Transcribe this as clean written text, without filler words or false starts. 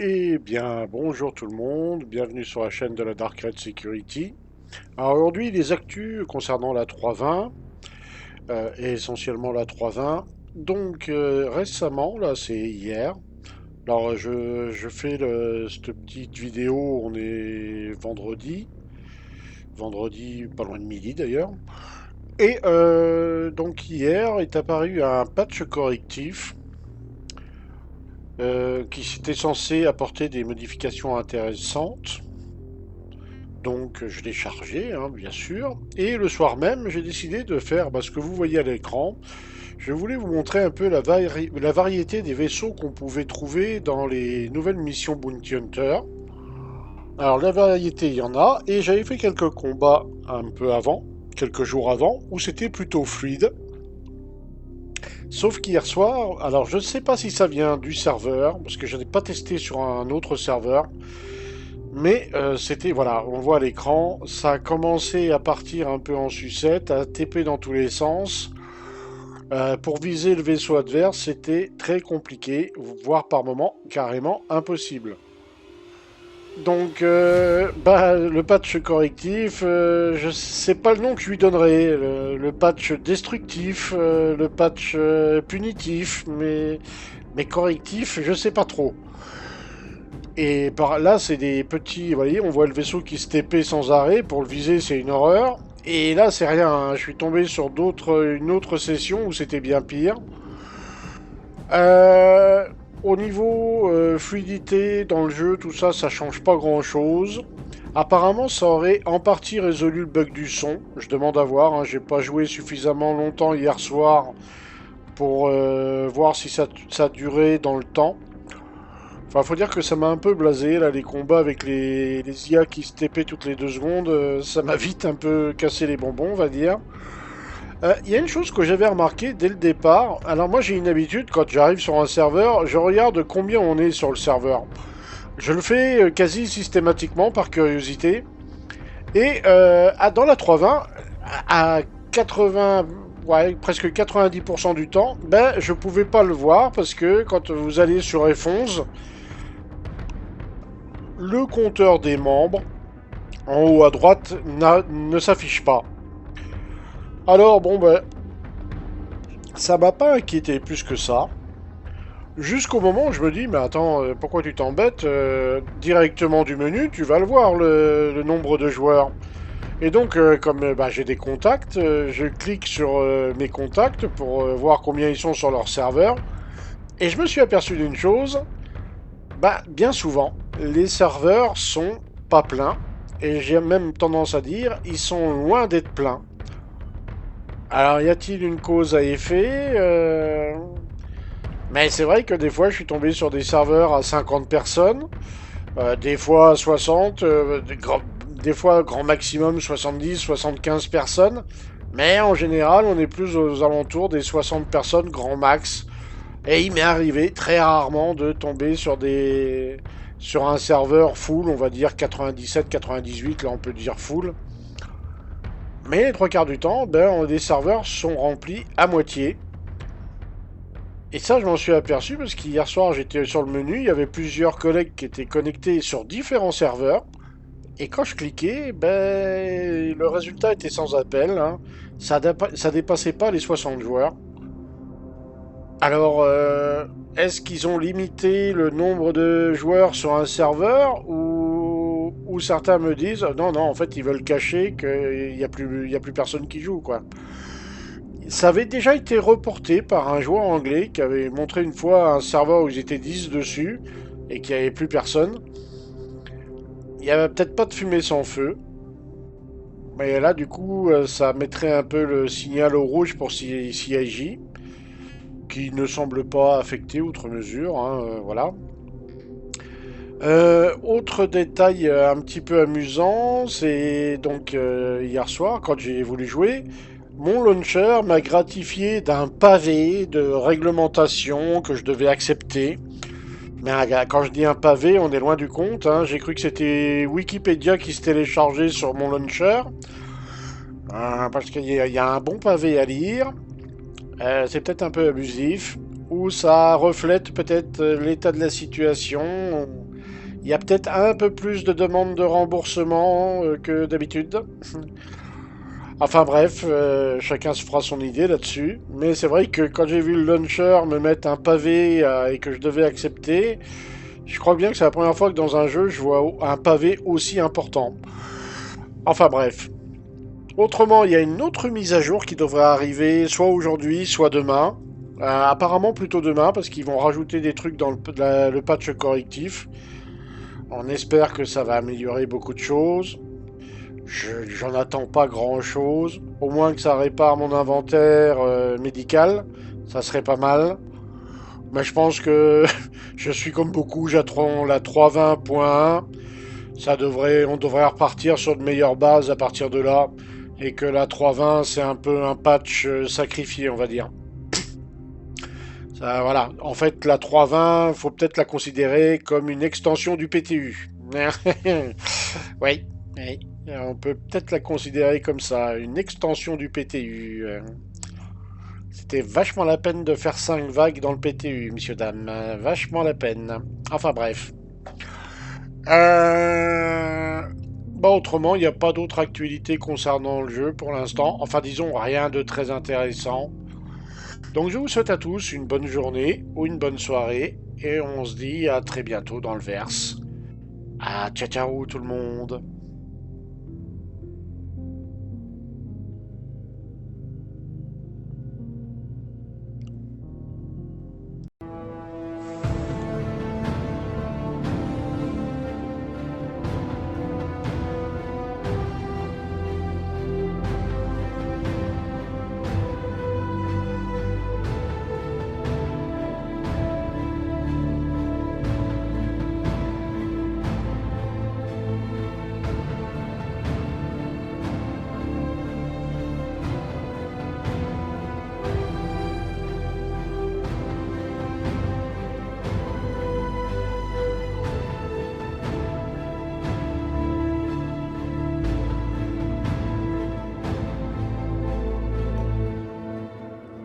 Eh bien, bonjour tout le monde, bienvenue sur la chaîne de la Dark Red Security. Alors aujourd'hui, les actus concernant la 320, et essentiellement la 320. Donc récemment, là c'est hier, alors je fais cette petite vidéo, on est vendredi pas loin de midi d'ailleurs. Et donc hier est apparu un patch correctif qui était censé apporter des modifications intéressantes. Donc je l'ai chargé, hein, bien sûr. Et le soir même, j'ai décidé de faire ce que vous voyez à l'écran. Je voulais vous montrer un peu la variété des vaisseaux qu'on pouvait trouver dans les nouvelles missions Bounty Hunter. Alors la variété, il y en a. Et j'avais fait quelques combats un peu avant, quelques jours avant, où c'était plutôt fluide. Sauf qu'hier soir, alors je ne sais pas si ça vient du serveur, parce que je n'ai pas testé sur un autre serveur. Mais c'était, voilà, on voit à l'écran, ça a commencé à partir un peu en sucette, à TP dans tous les sens. Pour viser le vaisseau adverse, c'était très compliqué, voire par moments carrément impossible. Donc, le patch correctif, je sais pas le nom que je lui donnerai. Le patch destructif, le patch punitif, mais correctif, je sais pas trop. Et par là, c'est des petits. Vous voyez, on voit le vaisseau qui se TP sans arrêt. Pour le viser, c'est une horreur. Et là, c'est rien, hein. Je suis tombé sur une autre session où c'était bien pire. Euh, Au niveau fluidité dans le jeu, tout ça, ça change pas grand chose. Apparemment, ça aurait en partie résolu le bug du son. Je demande à voir, hein. J'ai pas joué suffisamment longtemps hier soir pour voir si ça durait dans le temps. Enfin, faut dire que ça m'a un peu blasé, là, les combats avec les IA qui se TP toutes les 2 secondes, ça m'a vite un peu cassé les bonbons, on va dire. Il y a une chose que j'avais remarqué dès le départ. Alors moi j'ai une habitude, quand j'arrive sur un serveur, je regarde combien on est sur le serveur. Je le fais quasi systématiquement par curiosité. Et dans la 320, à 80, ouais, presque 90% du temps, ben je pouvais pas le voir parce que quand vous allez sur F11, le compteur des membres en haut à droite ne s'affiche pas. Alors bon ben, ça m'a pas inquiété plus que ça. Jusqu'au moment où je me dis, mais attends, pourquoi tu t'embêtes directement du menu, tu vas le voir le nombre de joueurs. Et donc, comme j'ai des contacts, je clique sur mes contacts pour voir combien ils sont sur leur serveur. Et je me suis aperçu d'une chose, bien souvent, les serveurs sont pas pleins. Et j'ai même tendance à dire, ils sont loin d'être pleins. Alors, y a-t-il une cause à effet Mais c'est vrai que des fois, je suis tombé sur des serveurs à 50 personnes, des fois à 60, des fois grand maximum 70, 75 personnes. Mais en général, on est plus aux alentours des 60 personnes grand max. Et il m'est arrivé très rarement de tomber sur un serveur full, on va dire 97, 98, là on peut dire full. Mais les 3 quarts du temps, les serveurs sont remplis à moitié. Et ça, je m'en suis aperçu parce qu'hier soir, j'étais sur le menu, il y avait plusieurs collègues qui étaient connectés sur différents serveurs. Et quand je cliquais, le résultat était sans appel, hein. Ça dépassait pas les 60 joueurs. Alors, est-ce qu'ils ont limité le nombre de joueurs sur un serveur ou certains me disent non, non, en fait, ils veulent cacher qu'il n'y a plus personne qui joue, quoi. Ça avait déjà été reporté par un joueur anglais qui avait montré une fois un serveur où ils étaient 10 dessus et qu'il n'y avait plus personne. Il n'y avait peut-être pas de fumée sans feu. Mais là, du coup, ça mettrait un peu le signal au rouge pour CIJ, qui ne semble pas affecté outre mesure, hein, voilà. Autre détail un petit peu amusant, c'est donc hier soir, quand j'ai voulu jouer, mon launcher m'a gratifié d'un pavé de réglementation que je devais accepter. Mais quand je dis un pavé, on est loin du compte, hein. J'ai cru que c'était Wikipédia qui se téléchargeait sur mon launcher. Parce qu'il y a un bon pavé à lire. C'est peut-être un peu abusif. Ou ça reflète peut-être l'état de la situation. Il y a peut-être un peu plus de demandes de remboursement que d'habitude. Enfin bref, chacun se fera son idée là-dessus. Mais c'est vrai que quand j'ai vu le launcher me mettre un pavé et que je devais accepter, je crois bien que c'est la première fois que dans un jeu je vois un pavé aussi important. Enfin bref. Autrement, il y a une autre mise à jour qui devrait arriver soit aujourd'hui, soit demain. Apparemment plutôt demain parce qu'ils vont rajouter des trucs dans le patch correctif. On espère que ça va améliorer beaucoup de choses. J'en attends pas grand chose. Au moins que ça répare mon inventaire médical. Ça serait pas mal. Mais je pense que je suis comme beaucoup. J'attends la 3.20.1. On devrait repartir sur de meilleures bases à partir de là. Et que la 3.20, c'est un peu un patch sacrifié, on va dire. Ça, voilà. En fait, la 3.20, faut peut-être la considérer comme une extension du PTU. Oui, oui. On peut peut-être la considérer comme ça, une extension du PTU. C'était vachement la peine de faire 5 vagues dans le PTU, messieurs, dames. Vachement la peine. Enfin bref. Euh... Bon, autrement, il n'y a pas d'autre actualité concernant le jeu pour l'instant. Enfin, disons, rien de très intéressant. Donc, je vous souhaite à tous une bonne journée ou une bonne soirée. Et on se dit à très bientôt dans le verse. Ah, ciao ciao tout le monde.